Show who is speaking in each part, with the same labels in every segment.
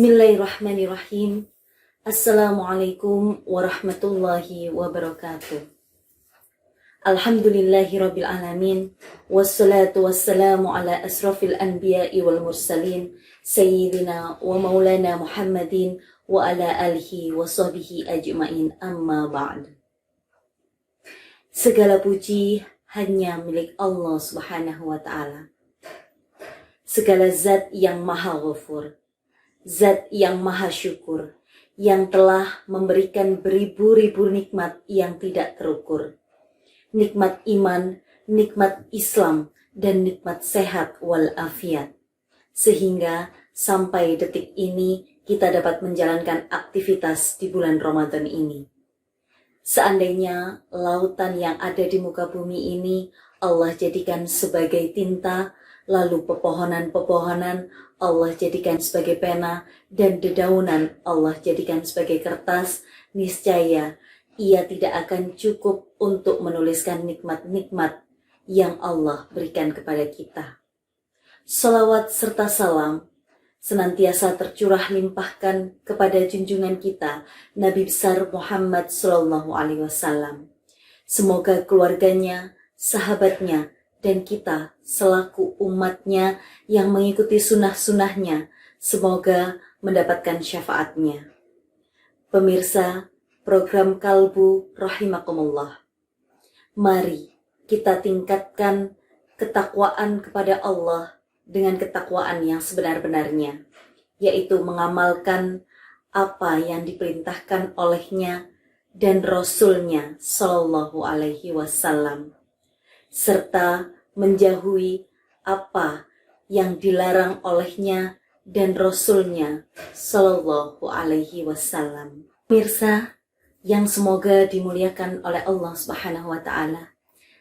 Speaker 1: Bismillahirrahmanirrahim. Assalamualaikum warahmatullahi wabarakatuh. Alhamdulillahirabbil alamin. Wassalatu wassalamu ala asrafil anbiya'i wal mursalin sayyidina wa maulana Muhammadin wa ala alihi wa sahbihi ajma'in, amma ba'd. Segala puji hanya milik Allah Subhanahu wa ta'ala. Segala zat yang maha ghafur, zat yang maha syukur, yang telah memberikan beribu-ribu nikmat yang tidak terukur. Nikmat iman, nikmat Islam, dan nikmat sehat walafiat. Sehingga sampai detik ini kita dapat menjalankan aktivitas di bulan Ramadan ini. Seandainya lautan yang ada di muka bumi ini Allah jadikan sebagai tinta, lalu pepohonan-pepohonan Allah jadikan sebagai pena, dan dedaunan Allah jadikan sebagai kertas, niscaya ia tidak akan cukup untuk menuliskan nikmat-nikmat yang Allah berikan kepada kita. Salawat serta salam senantiasa tercurah limpahkan kepada junjungan kita, Nabi besar Muhammad SAW. Semoga keluarganya, sahabatnya, dan kita selaku umatnya yang mengikuti sunnah-sunnahnya, semoga mendapatkan syafaatnya. Pemirsa program Kalbu Rahimakumullah, mari kita tingkatkan ketakwaan kepada Allah dengan ketakwaan yang sebenar-benarnya, yaitu mengamalkan apa yang diperintahkan olehnya dan Rasulnya Shallallahu Alaihi Wasallam, serta menjauhi apa yang dilarang olehnya dan Rasulnya Shallallahu Alaihi Wasallam. Pemirsa yang semoga dimuliakan oleh Allah Subhanahu Wa Taala,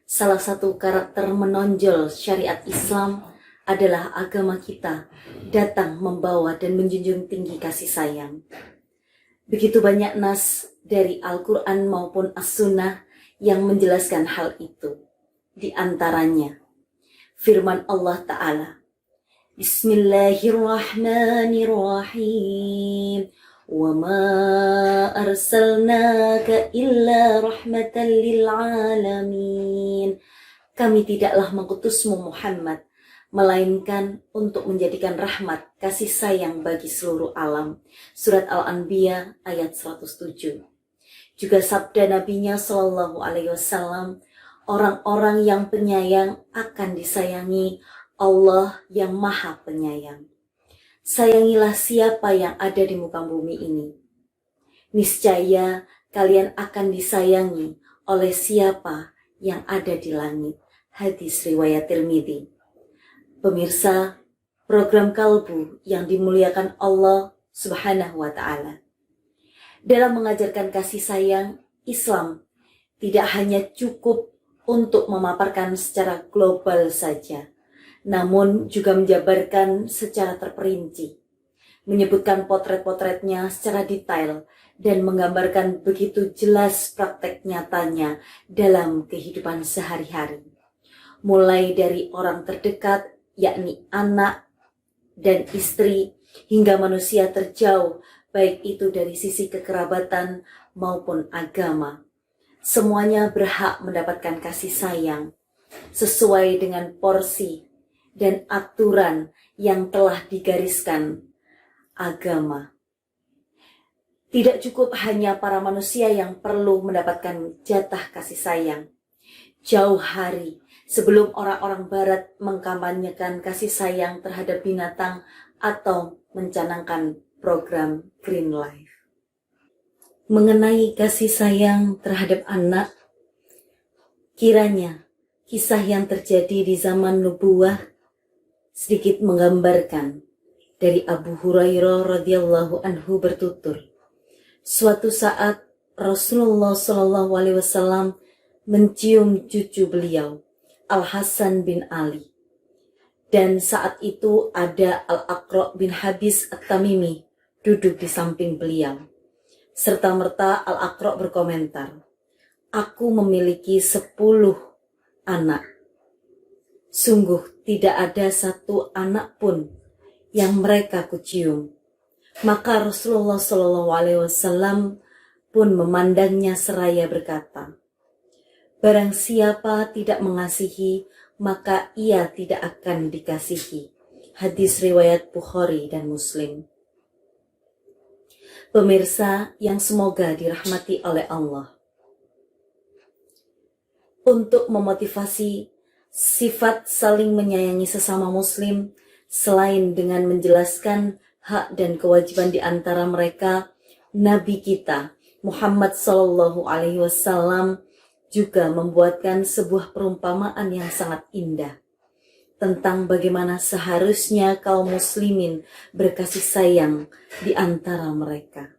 Speaker 1: salah satu karakter menonjol syariat Islam adalah agama kita datang membawa dan menjunjung tinggi kasih sayang. Begitu banyak nas dari Al-Quran maupun As-Sunnah yang menjelaskan hal itu. Di antaranya firman Allah Ta'ala, Bismillahirrahmanirrahim, wa ma arsalnaka illa rahmatan lil alamin. Kami tidaklah mengutusmu Muhammad melainkan untuk menjadikan rahmat kasih sayang bagi seluruh alam. Surat Al-Anbiya ayat 107. Juga sabda Nabinya Shallallahu Alaihi Wasallam, orang-orang yang penyayang akan disayangi Allah yang maha penyayang. Sayangilah siapa yang ada di muka bumi ini. Niscaya kalian akan disayangi oleh siapa yang ada di langit. Hadis riwayat Tirmidzi. Pemirsa program Kalbu yang dimuliakan Allah Subhanahu wa Ta'ala, dalam mengajarkan kasih sayang, Islam tidak hanya cukup untuk memaparkan secara global saja, namun juga menjabarkan secara terperinci, menyebutkan potret-potretnya secara detail, dan menggambarkan begitu jelas praktek nyatanya dalam kehidupan sehari-hari. Mulai dari orang terdekat, yakni anak dan istri, hingga manusia terjauh, baik itu dari sisi kekerabatan maupun agama. Semuanya berhak mendapatkan kasih sayang sesuai dengan porsi dan aturan yang telah digariskan agama. Tidak cukup hanya para manusia yang perlu mendapatkan jatah kasih sayang. Jauh hari sebelum orang-orang barat mengkampanyekan kasih sayang terhadap binatang atau mencanangkan program Green Life. Mengenai kasih sayang terhadap anak, kiranya kisah yang terjadi di zaman nubuwah sedikit menggambarkan dari Abu Hurairah radhiyallahu anhu bertutur, suatu saat Rasulullah SAW mencium cucu beliau, Al-Hasan bin Ali. Dan saat itu ada Al-Aqra' bin Habis At-Tamimi duduk di samping beliau. Serta-merta Al-Aqra' berkomentar, aku memiliki 10 anak. Sungguh tidak ada satu anak pun yang mereka kucium. Maka Rasulullah SAW pun memandangnya seraya berkata, "Barang siapa tidak mengasihi, maka ia tidak akan dikasihi." Hadis riwayat Bukhari dan Muslim. Pemirsa yang semoga dirahmati oleh Allah. Untuk memotivasi sifat saling menyayangi sesama muslim, selain dengan menjelaskan hak dan kewajiban di antara mereka, Nabi kita Muhammad SAW juga membuatkan sebuah perumpamaan yang sangat indah tentang bagaimana seharusnya kaum muslimin berkasih sayang di antara mereka.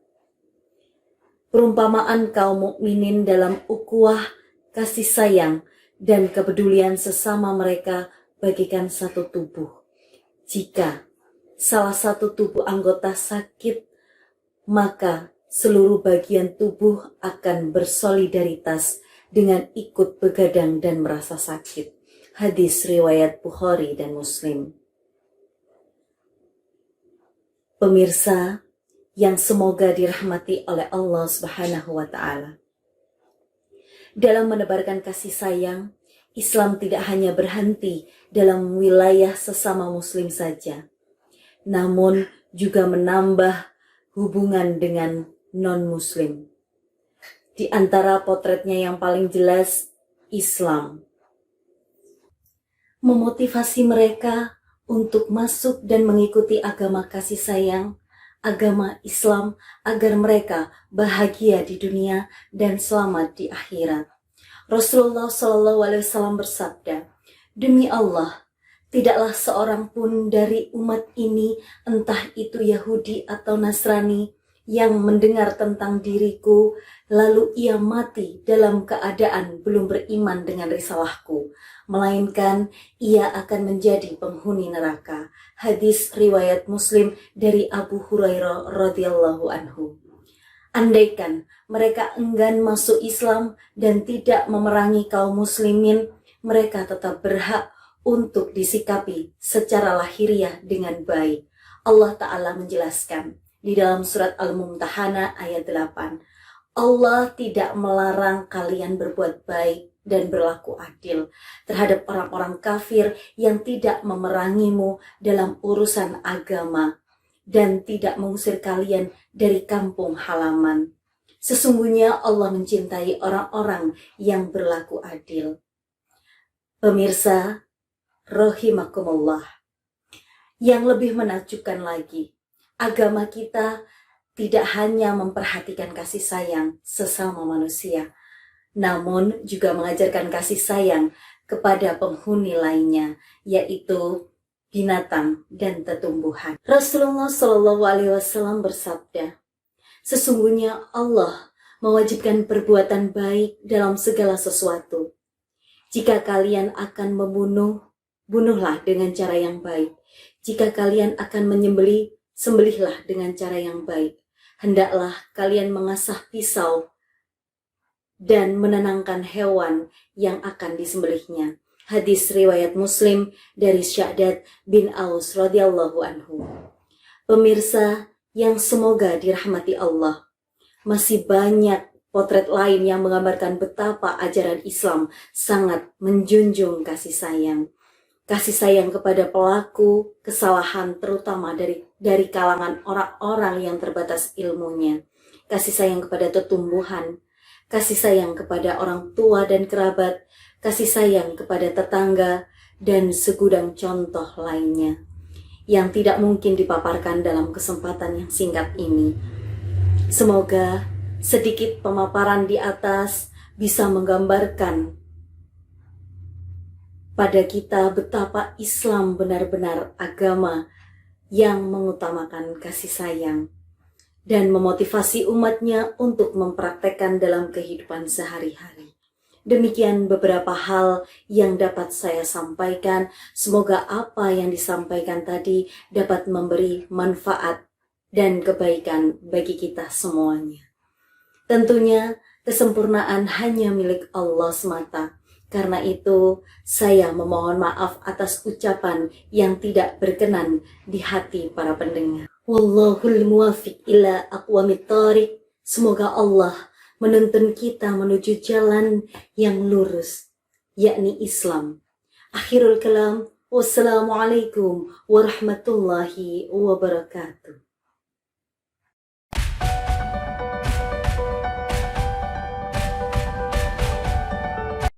Speaker 1: Perumpamaan kaum mukminin dalam ukhuwah, kasih sayang, dan kepedulian sesama mereka bagikan satu tubuh. Jika salah satu tubuh anggota sakit, maka seluruh bagian tubuh akan bersolidaritas dengan ikut begadang dan merasa sakit. Hadis riwayat Bukhari dan Muslim. Pemirsa yang semoga dirahmati oleh Allah Subhanahu wa Ta'ala. Dalam menebarkan kasih sayang, Islam tidak hanya berhenti dalam wilayah sesama muslim saja, namun juga menambah hubungan dengan non-muslim. Di antara potretnya yang paling jelas, Islam memotivasi mereka untuk masuk dan mengikuti agama kasih sayang, agama Islam, agar mereka bahagia di dunia dan selamat di akhirat. Rasulullah SAW bersabda, "Demi Allah, tidaklah seorang pun dari umat ini, entah itu Yahudi atau Nasrani, yang mendengar tentang diriku, lalu ia mati dalam keadaan belum beriman dengan risalahku, melainkan ia akan menjadi penghuni neraka." Hadis riwayat Muslim dari Abu Hurairah radhiyallahu anhu. Andaikan mereka enggan masuk Islam dan tidak memerangi kaum muslimin, mereka tetap berhak untuk disikapi secara lahiriah dengan baik. Allah Ta'ala menjelaskan di dalam surat Al-Mumtahanah ayat 8, Allah tidak melarang kalian berbuat baik dan berlaku adil terhadap orang-orang kafir yang tidak memerangimu dalam urusan agama dan tidak mengusir kalian dari kampung halaman. Sesungguhnya Allah mencintai orang-orang yang berlaku adil. Pemirsa, rahimakumullah, yang lebih menakjubkan lagi, agama kita tidak hanya memperhatikan kasih sayang sesama manusia, namun juga mengajarkan kasih sayang kepada penghuni lainnya, yaitu binatang dan tumbuhan. Rasulullah SAW bersabda, "Sesungguhnya Allah mewajibkan perbuatan baik dalam segala sesuatu. Jika kalian akan membunuh, bunuhlah dengan cara yang baik. Jika kalian akan menyembelih, sembelihlah dengan cara yang baik. Hendaklah kalian mengasah pisau dan menenangkan hewan yang akan disembelihnya." Hadis riwayat Muslim dari Syaddad bin Aus radhiyallahu anhu. Pemirsa yang semoga dirahmati Allah, masih banyak potret lain yang menggambarkan betapa ajaran Islam sangat menjunjung kasih sayang. Kasih sayang kepada pelaku kesalahan, terutama dari kalangan orang-orang yang terbatas ilmunya. Kasih sayang kepada tumbuhan, kasih sayang kepada orang tua dan kerabat, kasih sayang kepada tetangga, dan segudang contoh lainnya yang tidak mungkin dipaparkan dalam kesempatan yang singkat ini. Semoga sedikit pemaparan di atas bisa menggambarkan pada kita betapa Islam benar-benar agama yang mengutamakan kasih sayang dan memotivasi umatnya untuk mempraktekkan dalam kehidupan sehari-hari. Demikian beberapa hal yang dapat saya sampaikan. Semoga apa yang disampaikan tadi dapat memberi manfaat dan kebaikan bagi kita semuanya. Tentunya kesempurnaan hanya milik Allah semata. Karena itu saya memohon maaf atas ucapan yang tidak berkenan di hati para pendengar. Wallahul muwafiq ila aqwamit thariq. Semoga Allah menuntun kita menuju jalan yang lurus, yakni Islam. Akhirul kalam, wassalamualaikum warahmatullahi wabarakatuh.